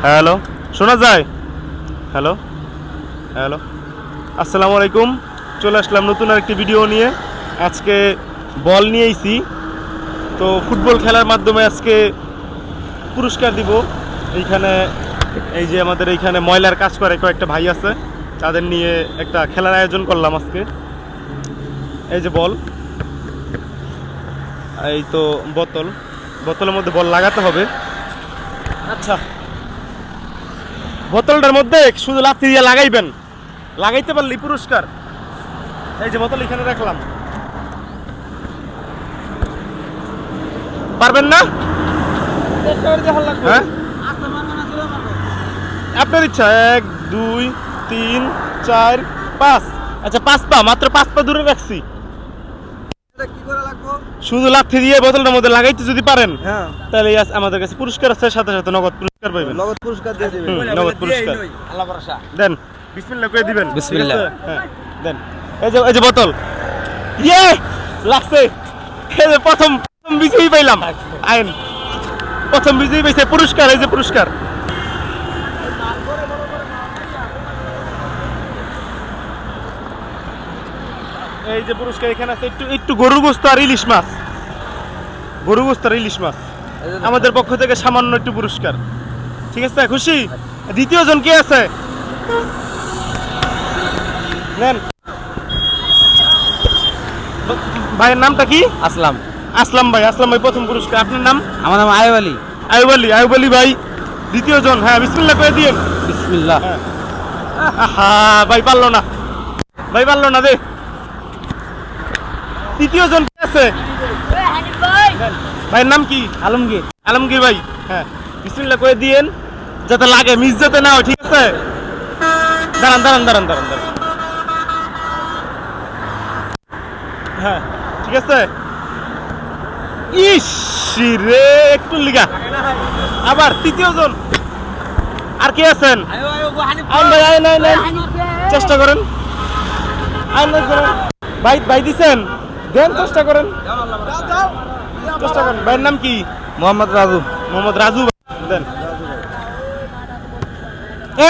Hello, শোনা যায়? Hello hello, আসসালামু আলাইকুম। চলে আসলাম নতুন আরেকটি ভিডিও নিয়ে। আজকে বল নিয়ে এসেছি, তো ফুটবল খেলার মাধ্যমে আজকে পুরস্কার দিব। এইখানে এই যে আমাদের এইখানে ময়লার কাজ করে কয়েকটা ভাই আছে, তাদের নিয়ে একটা খেলার আয়োজন করলাম আজকে। এই যে বল, এই তো বোতলের মধ্যে বল লাগাতে হবে। আচ্ছা, বোতলটার মধ্যে শুধু লাথি দিয়ে লাগাইবেন, লাগাইতে পারলি পুরস্কার। এই যে বোতল এখানে রাখলাম, পারবেন না? হ্যাঁ, আপনার ইচ্ছা। 1 2 3 4 5। আচ্ছা, 5 পা, মাত্র 5 পা দূরে রাখছি। শুধু লাথি দিয়ে বোতলটার মধ্যে লাগাইতে যদি পারেন, তাহলে আমাদের কাছে পুরস্কার আছে, সাথে সাথে নগদ পুরস্কার পাইবেন। নগদ পুরস্কার দিয়ে দিবেন। নগদ পুরস্কার আল্লাহ ভরসা। দেন, বিসমিল্লাহ করে দিবেন। বিসমিল্লাহ। হ্যাঁ, দেন। এই যে বোতল, ইয়ে লাগছে। এই যে প্রথম বিজয়ী পাইলাম। আইন প্রথম বিজয়ী পাইছে পুরস্কার। এই যে পুরস্কার, এই যে পুরস্কার এখানে আছে। একটু গরু গোস্ত আর ইলিশ মাছ, গরু গোস্ত আর ইলিশ মাছ আমাদের পক্ষ থেকে সামান্য একটু পুরস্কার। ঠিক আছে, খুশি? দ্বিতীয় জন কে আছে? নেন। ভাইয়ের নামটা কি? আসলাম। আসলাম ভাই। আসলাম ভাই প্রথম পুরস্কার। আপনার নাম? আমার নাম আয়ুব আলী। আয়ুব আলী ভাই দ্বিতীয় জন। হ্যাঁ, বিসমিল্লাহ করে দিয়েন। বিসমিল্লাহ। আহা, ভাই পারলো না, দে। তৃতীয় জন কে আছে? ভাইয়ের নাম কি? আলমগীর। আলমগীর ভাই। হ্যাঁ, বিসমিল্লাহ করে দিয়েন, যাতে লাগে, মিস যাতে না হয়। ঠিক আছে, দাঁড়ান। হ্যাঁ, ঠিক আছে। ইস রে, একটু লিগা। আবার তৃতীয় জন আর কে আছেন? আইন ভাই, আইন। চেষ্টা করেন। ভাই দিছেন, দেন, চেষ্টা করেন। ভাইয়ের নাম কি? মোহাম্মদ রাজু। দেন।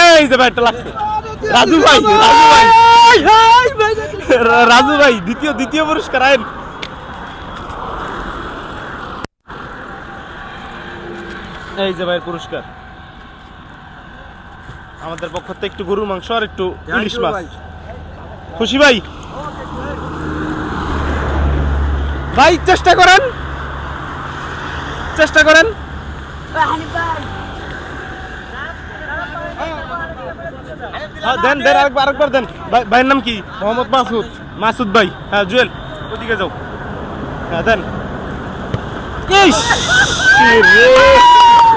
এই যে ভাইটা লাগছে, রাজু ভাই। রাজু ভাই দ্বিতীয় পুরস্কার। আইন। এই যে ভাইয়ের পুরস্কার আমাদের পক্ষ থেকে একটু গরুর মাংস আর একটু ইলিশ মাছ। খুশি ভাই? ভাই চেষ্টা করেন। দেন, আরেকবার দেন। ভাইয়ের নাম কি? মোহাম্মদ মাসুদ ভাই। হ্যাঁ, জুয়েল ওদিকে যাও। হ্যাঁ, দেন। ইস রে,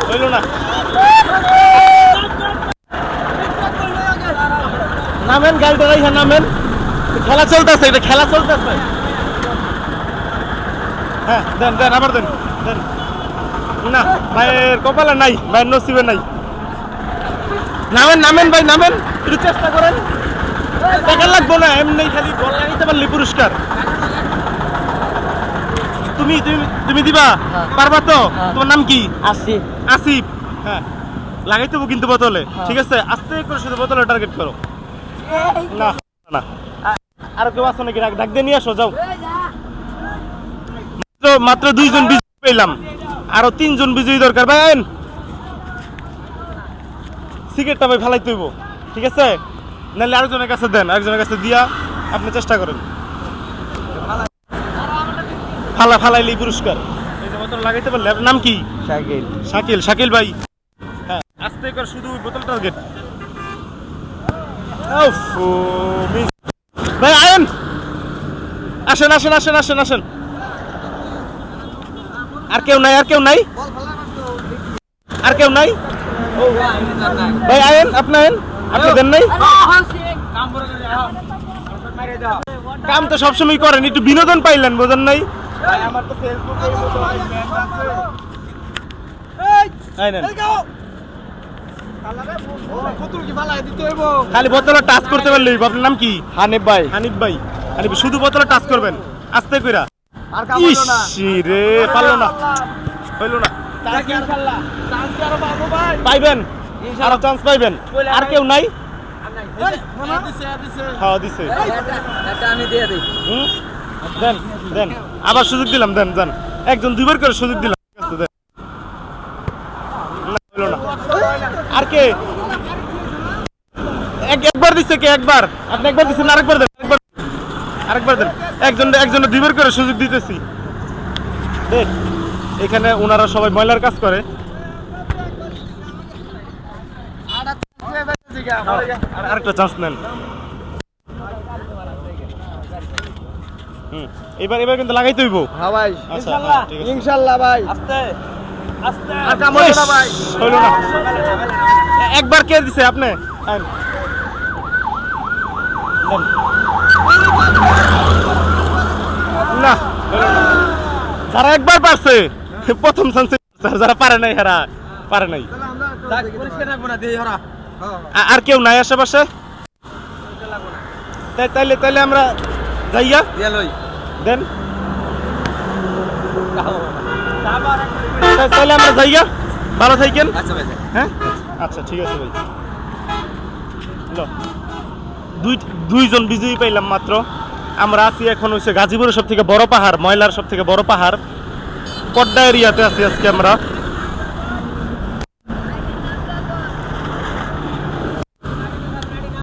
হইল না। নামেন, গাড়িটা রাইখা নামেন। খেলা চলতেছে, হ্যাঁ, দেন, আবার দেন। না, ভাইয়ের কপালে নাই, ভাইয়ের নসিবে নাই। নামেন ভাই, একটু চেষ্টা করেন। টাকা লাগবো না, এমনি খালি বল লাগাইতে পারলি পুরস্কার। তুমি দিবা? পারবা তো? তোমার নাম কি? আসিফ। হ্যাঁ, লাগাইতে হবে কিন্তু বোতলে। ঠিক আছে, আস্তে করে শুধু বোতলে টার্গেট করো। না, আর কেউ আসো নাকি? ডাক দিয়ে নিয়ে আসো, যাও। মাত্র 2 জন বিজয়ী পেলাম, আরো 3 জন বিজয়ী দরকার। ভাই আইন, সিগারেটটা ভাই ফালাই তুইব। ঠিক আছে, নাহলে আরেকজনের কাছে দেন, আরেকজনের কাছে দিয়া আপনি চেষ্টা করেন। ফালাইলেই পুরস্কার। এই যে বোতল লাগাইতে পারলে। আপনার নাম কি? শাকিল ভাই। হ্যাঁ, আস্তে করে শুধু বোতল টার্গেট। ভাই আয়েন, আসেন। আর কেউ নাই? ভাই আয়েন, আপনি দেন নাই? কাম তো সবসময় করেন, একটু বিনোদন পাইলেন, বোঝেন নাই? খালি বোতলে টাচ করতে পারলি। আপনার নাম কি? হানিফ ভাই। শুধু বোতলে টাচ করবেন, আস্তে কইরা। ইস রে, পারলো না, হইল না। পাইবেন। আরো চান্স পাইবেন। আর কেউ নাই? হ্যাঁ দিছে। এটা আমি দিয়ে দিই। দেন দেন, আবার সুযোগ দিলাম, দেন দেন, একজন দুইবার করে সুযোগ দিলাম। ঠিক আছে, দেন। না, হলো না। আর কে? একবার দিচ্ছে কে? একবার আপনি একবার দিচ্ছেন, আরেকবার দেন, আরেকবার দেন। একজন দুইবার করে সুযোগ দিতেছি। দেখ, এখানে ওনারা সবাই ময়লার কাজ করে। আরেকটা চান্স নেন। এবার কিন্তু লাগাইতে হইব। হ্যাঁ ভাই, আচ্ছা, হ্যাঁ, ঠিক আছে। ইনশাআল্লাহ ভাই। আস্তে আস্তে আর কাম ইস, না ভাই। হইলো না। একবার কে দিছে আপনি? আইন। দেন। না, হইলো না। যারা একবার পারছে প্রথম চান্সে, যারা পারে নাই হেরা পারে নাই। যাক পরিষ্কার রাখবো না দেই হরা। আর কেউ নাই আশেপাশে? তাইলে আমরা যাইয়া দিয়া লই। দেন। তাইলে আমরা যাইয়া, ভালো থাকেন। আচ্ছা ভাই। হ্যাঁ আচ্ছা, ঠিক আছে ভাই। লো, দুইজন বিজয়ী পাইলাম মাত্র। আমরা আছি এখন হচ্ছে গাজীপুরের সব থেকে বড় পাহাড়, ময়লার সব থেকে বড় পাহাড়, পদ্মা এরিয়াতে আছি আজকে আমরা।